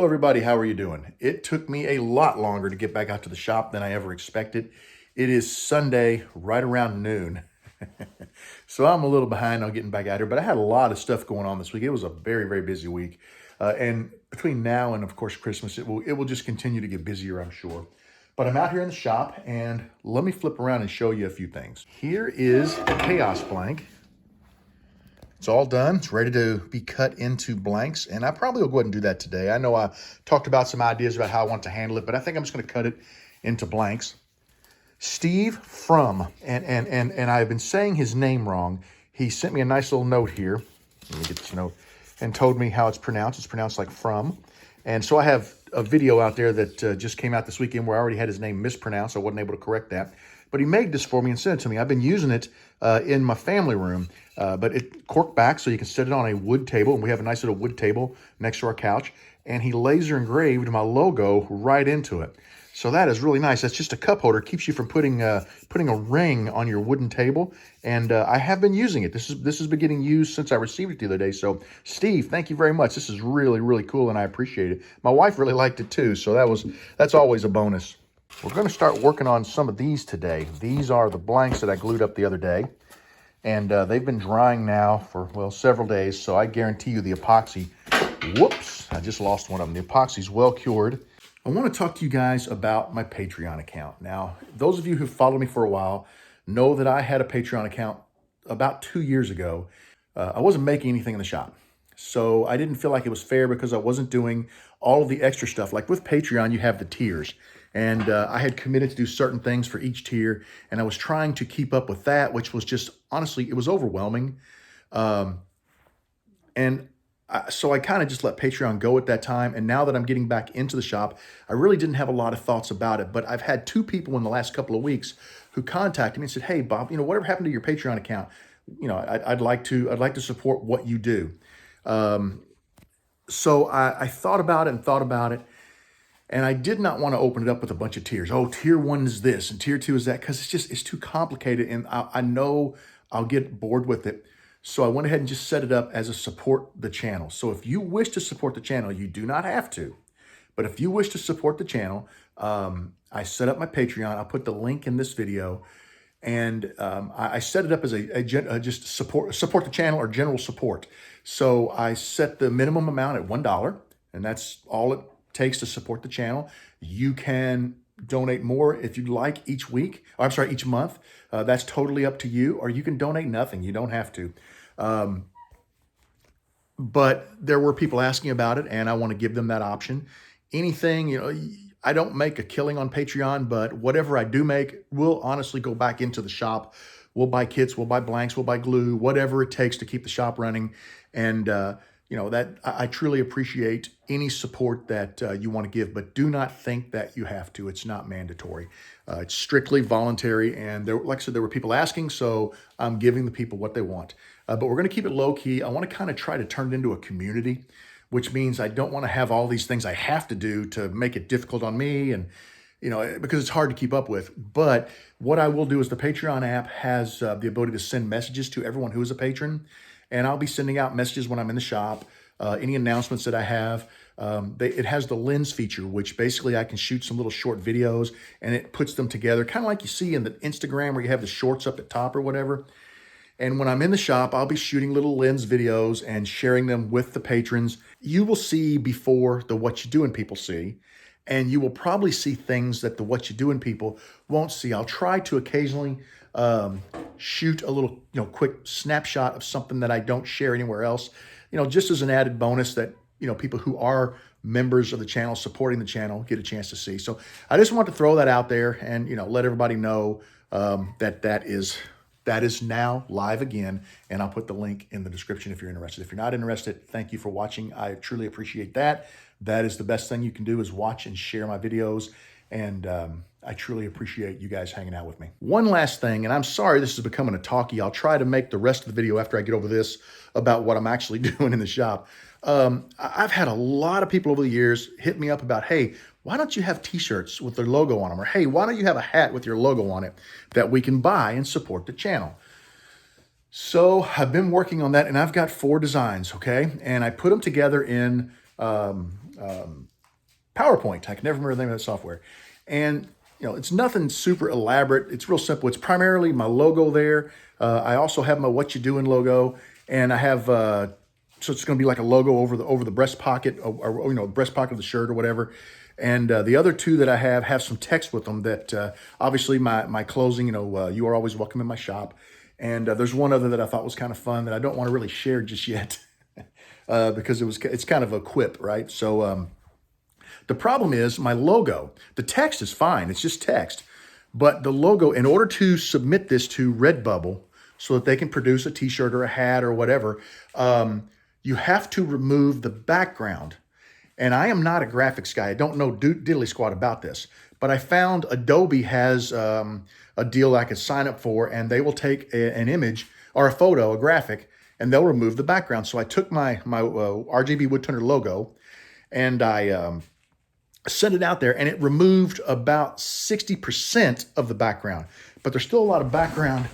Hello everybody, how are you doing? It took me a lot longer to get back out to the shop than I ever expected. It is Sunday, right around noon. So I'm a little behind on getting back out here, but I had a lot of stuff going on this week. It was a very, very busy week. And between now and of course Christmas, it will just continue to get busier, I'm sure. But I'm out here in the shop and let me flip around and show you a few things. Here is the Chaos blank. It's all done. It's ready to be cut into blanks, and I probably will go ahead and do that today. I know I talked about some ideas about how I want to handle it, but I think I'm just going to cut it into blanks. Steve From, and I've been saying his name wrong. He sent me a nice little note here. Let me get this note, and told me how it's pronounced. It's pronounced like From. And so I have a video out there that just came out this weekend where I already had his name mispronounced. I wasn't able to correct that. But he made this for me and sent it to me. I've been using it in my family room, but it corked back so you can set it on a wood table. And we have a nice little wood table next to our couch. And he laser engraved my logo right into it. So that is really nice. That's just a cup holder. Keeps you from putting a ring on your wooden table. And I have been using it. This has been getting used since I received it the other day. So Steve, thank you very much. This is really, really cool and I appreciate it. My wife really liked it too. So that's always a bonus. We're going to start working on some of these today. These are the blanks that I glued up the other day. And they've been drying now for, well, several days. So I guarantee you the epoxy, whoops, I just lost one of them. The epoxy's well cured. I want to talk to you guys about my Patreon account. Now, those of you who've followed me for a while know that I had a Patreon account about 2 years ago. I wasn't making anything in the shop. So I didn't feel like it was fair because I wasn't doing all of the extra stuff. Like with Patreon, you have the tiers. And I had committed to do certain things for each tier. And I was trying to keep up with that, which was just, honestly, it was overwhelming. So I kind of just let Patreon go at that time. And now that I'm getting back into the shop, I really didn't have a lot of thoughts about it. But I've had 2 people in the last couple of weeks who contacted me and said, "Hey, Bob, whatever happened to your Patreon account? I'd like to support what you do." So I thought about it and thought about it. And I did not want to open it up with a bunch of tiers. Oh, tier 1 is this and tier 2 is that, because it's too complicated and I know I'll get bored with it. So I went ahead and just set it up as a support the channel. So if you wish to support the channel, you do not have to. But if you wish to support the channel, I set up my Patreon. I'll put the link in this video. And I set it up as just support the channel or general support. So I set the minimum amount at $1, and that's all it takes to support the channel. You can donate more if you'd like each month. That's totally up to you, or you can donate nothing. You don't have to. But there were people asking about it, and I want to give them that option. Anything, I don't make a killing on Patreon, but whatever I do make will honestly go back into the shop. We'll buy kits, we'll buy blanks, we'll buy glue, whatever it takes to keep the shop running. And, that I truly appreciate any support that you want to give, but do not think that you have to. It's not mandatory. It's strictly voluntary. And like I said, there were people asking, so I'm giving the people what they want. But we're going to keep it low key. I want to kind of try to turn it into a community, which means I don't want to have all these things I have to do to make it difficult on me and, because it's hard to keep up with. But what I will do is the Patreon app has the ability to send messages to everyone who is a patron. And I'll be sending out messages when I'm in the shop, any announcements that I have. It has the lens feature, which basically I can shoot some little short videos and it puts them together, kind of like you see in the Instagram where you have the shorts up at top or whatever. And when I'm in the shop, I'll be shooting little lens videos and sharing them with the patrons. You will see before the What You Doing people see, and you will probably see things that the What You Doing people won't see. I'll try to occasionally shoot a little, quick snapshot of something that I don't share anywhere else, just as an added bonus that, people who are members of the channel, supporting the channel, get a chance to see. So I just want to throw that out there and, let everybody know that is now live again. And I'll put the link in the description if you're interested. If you're not interested, thank you for watching. I truly appreciate that. That is the best thing you can do, is watch and share my videos. And I truly appreciate you guys hanging out with me. One last thing, and I'm sorry this is becoming a talkie. I'll try to make the rest of the video after I get over this about what I'm actually doing in the shop. I've had a lot of people over the years hit me up about, hey, why don't you have t-shirts with their logo on them? Or, hey, why don't you have a hat with your logo on it that we can buy and support the channel? So I've been working on that, and I've got 4 designs, okay? And I put them together in PowerPoint. I can never remember the name of that software. And, it's nothing super elaborate. It's real simple. It's primarily my logo there. I also have my What You Doing logo, and I have, so it's going to be like a logo over the breast pocket, or breast pocket of the shirt or whatever. And the other two that I have some text with them that obviously my closing, you are always welcome in my shop. And there's one other that I thought was kind of fun that I don't want to really share just yet because it's kind of a quip, right? So the problem is my logo. The text is fine. It's just text. But the logo, in order to submit this to Redbubble so that they can produce a t-shirt or a hat or whatever, you have to remove the background. And I am not a graphics guy. I don't know diddly squat about this. But I found Adobe has a deal I could sign up for, and they will take an image or a photo, a graphic, and they'll remove the background. So I took my RJB Woodturner logo, and I sent it out there, and it removed about 60% of the background. But there's still a lot of background,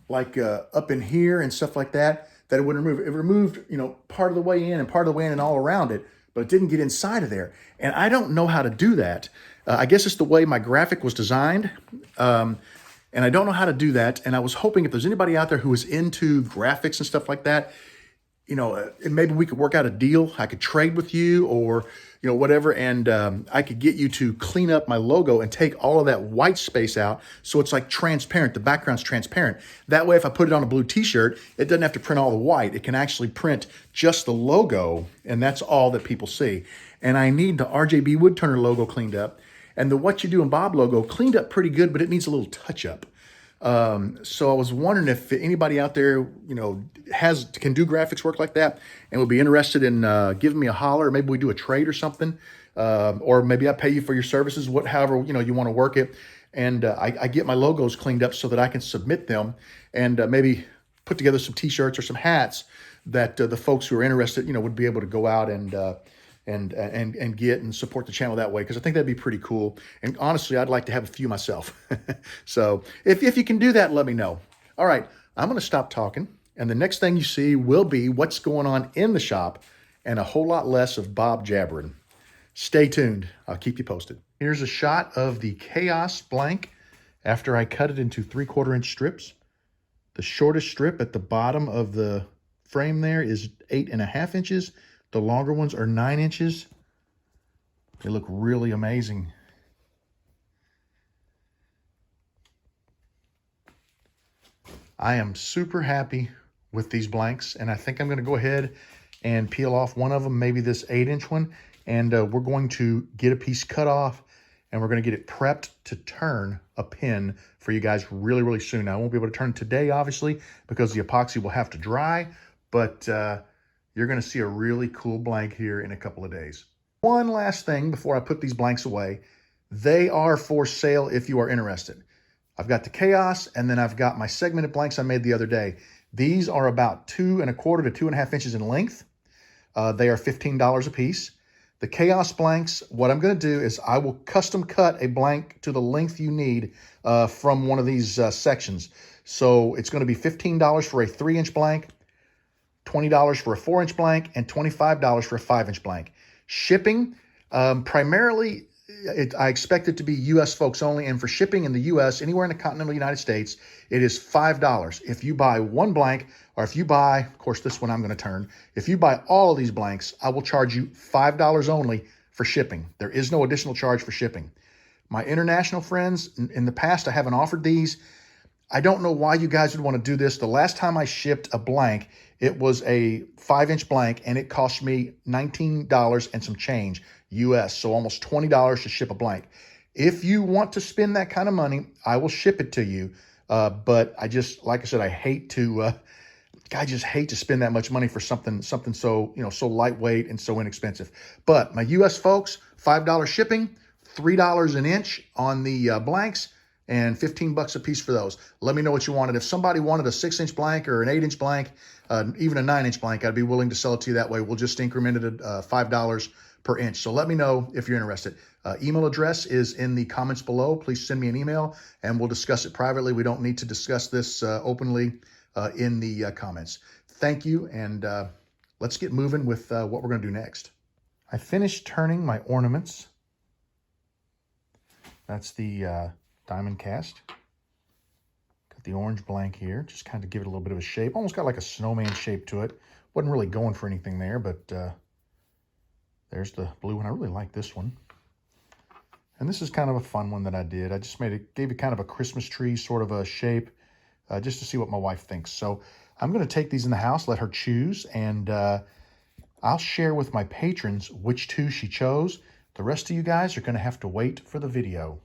like up in here and stuff like that it wouldn't remove. It removed, part of the way in and part of the way in and all around it, but it didn't get inside of there. And I don't know how to do that. I guess it's the way my graphic was designed. And I don't know how to do that. And I was hoping if there's anybody out there who is into graphics and stuff like that, maybe we could work out a deal. I could trade with you or, whatever. And I could get you to clean up my logo and take all of that white space out. So it's like transparent. The background's transparent. That way, if I put it on a blue t-shirt, it doesn't have to print all the white. It can actually print just the logo. And that's all that people see. And I need the RJB Woodturner logo cleaned up. And the What You Doing Bob logo cleaned up pretty good, but it needs a little touch up. So I was wondering if anybody out there, can do graphics work like that and would be interested in giving me a holler. Maybe we do a trade or something, or maybe I pay you for your services, however you want to work it. And I get my logos cleaned up so that I can submit them and maybe put together some t-shirts or some hats that the folks who are interested, would be able to go out and get and support the channel that way, because I think that'd be pretty cool. And honestly, I'd like to have a few myself. So if you can do that, let me know. All right, I'm going to stop talking. And the next thing you see will be what's going on in the shop and a whole lot less of Bob jabbering. Stay tuned. I'll keep you posted. Here's a shot of the Chaos blank after I cut it into 3/4 inch strips. The shortest strip at the bottom of the frame there is 8.5 inches. The longer ones are 9 inches. They look really amazing. I am super happy with these blanks, and I think I'm going to go ahead and peel off one of them, maybe this 8-inch one, and we're going to get a piece cut off, and we're going to get it prepped to turn a pin for you guys really, really soon. Now, I won't be able to turn today, obviously, because the epoxy will have to dry, but you're going to see a really cool blank here in a couple of days. One last thing before I put these blanks away. They are for sale if you are interested. I've got the Chaos, and then I've got my segmented blanks I made the other day. These are about 2.25 to 2.5 inches in length. They are $15 a piece. The Chaos blanks, what I'm going to do is I will custom cut a blank to the length you need from one of these sections. So it's going to be $15 for a 3-inch blank, $20 for a 4-inch blank, and $25 for a 5-inch blank. Shipping, primarily, I expect it to be U.S. folks only, and for shipping in the U.S., anywhere in the continental United States, it is $5. If you buy one blank, or if you buy, of course, this one I'm going to turn, if you buy all of these blanks, I will charge you $5 only for shipping. There is no additional charge for shipping. My international friends, in the past, I haven't offered these. I don't know why you guys would want to do this. The last time I shipped a blank, it was a 5-inch blank, and it cost me $19 and some change US, so almost $20 to ship a blank. If you want to spend that kind of money, I will ship it to you. But I just, like I said, I just hate to spend that much money for something so, so lightweight and so inexpensive. But my US folks, $5 shipping, $3 an inch on the blanks, and $15 a piece for those. Let me know what you wanted. If somebody wanted a 6-inch blank or an 8-inch blank, even a 9-inch blank, I'd be willing to sell it to you that way. We'll just increment it at $5 per inch. So let me know if you're interested. Email address is in the comments below. Please send me an email and we'll discuss it privately. We don't need to discuss this openly in the comments. Thank you, and let's get moving with what we're going to do next. I finished turning my ornaments. That's the diamond cast. Got the orange blank here, just kind of give it a little bit of a shape. Almost got like a snowman shape to it. Wasn't really going for anything there, but there's the blue one. I really like this one. And this is kind of a fun one that I did. I just gave it kind of a Christmas tree sort of a shape, just to see what my wife thinks. So I'm going to take these in the house, let her choose, and I'll share with my patrons which two she chose. The rest of you guys are going to have to wait for the video.